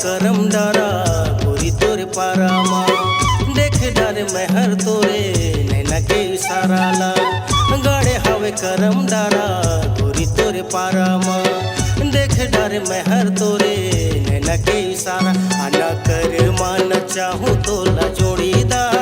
करम डारा गोरी तोरे पारामा देख डारे महर तोरे नैना के इशारा ला गाड़े हवे करम डारा गोरी तोरे पारामा देख डारे महर तोरे नैना के इशारा आना कर मान चाहूँ तोला जोड़ीदार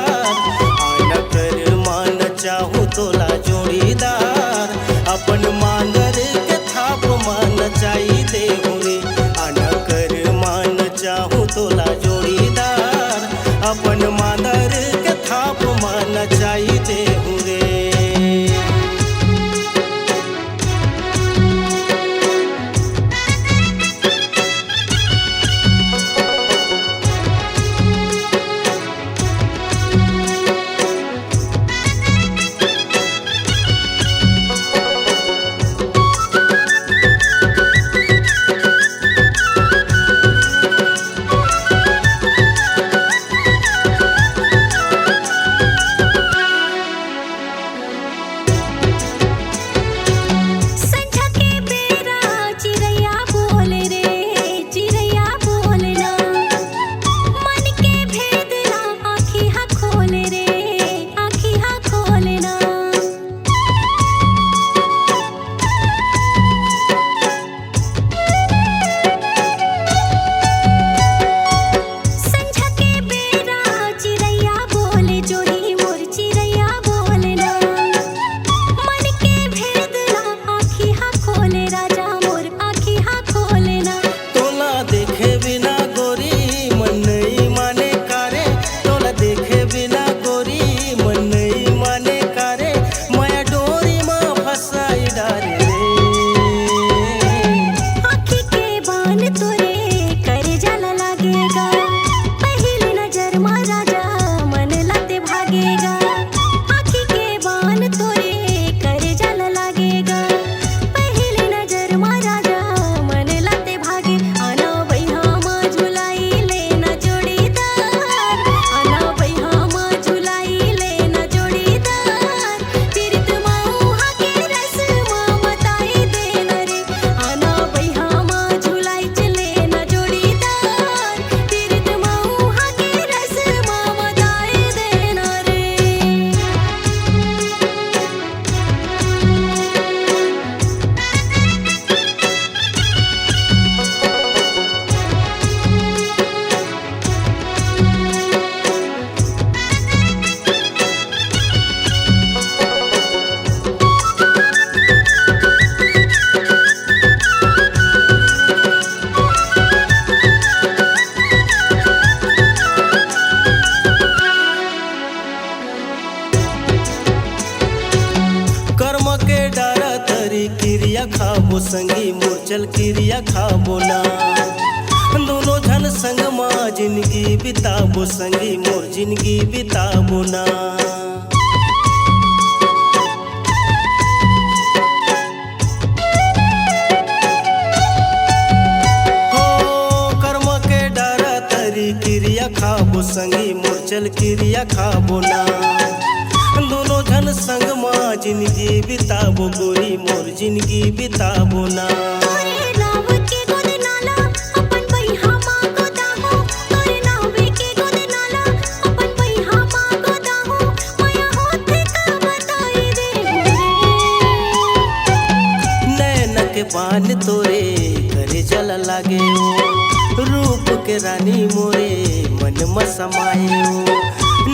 आना कर मान चाहूँ तोला जोड़ीदार अपन मांगर के थाप मान चाही दे रे आना कर मान चाहूँ तोला जोड़ीदार अपन मांगर के थाप मान चाही दे रे। क्रिया खाबो संगी मूर्छल क्रिया खाबो ना दोनों जन संग माँ जिंदगी बिताबो संगी मोर जिंदगी बिताबो ना। हो कर्म के डारा तरी क्रिया खाबो संगी मूर्छल क्रिया खाबो ना दोनों जन संग माँ जिंदगी बिताबो गोरी मोर जिंदगी बिताबो ना। नैना के बान तोरे करे जल लागे रूप के रानी मोरे मन में समाए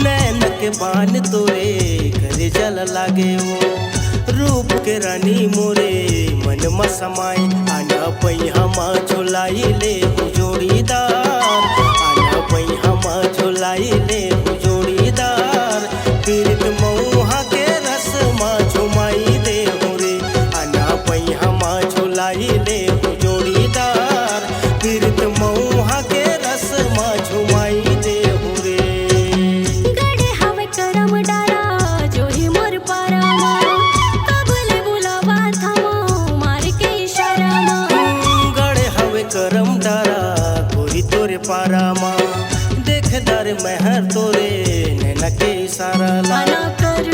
नैन के बान तोरे करे जल लागे रूप के रानी मोरे मन में समाए आना पैया माँ झोलाई ले जोड़ीदार आना पैया माँ झोलाई ले जोड़ीदार पीरित मऊहा के रस माँ झुमाई दे रे आना पैया माँ झोलाई ले जोड़ीदार पीरित मऊहा के रस माँ झुमाई दे रे। करम डारा गोरी तोरे पारामा देख डारे महर तोरे नैना के इशारा ला कर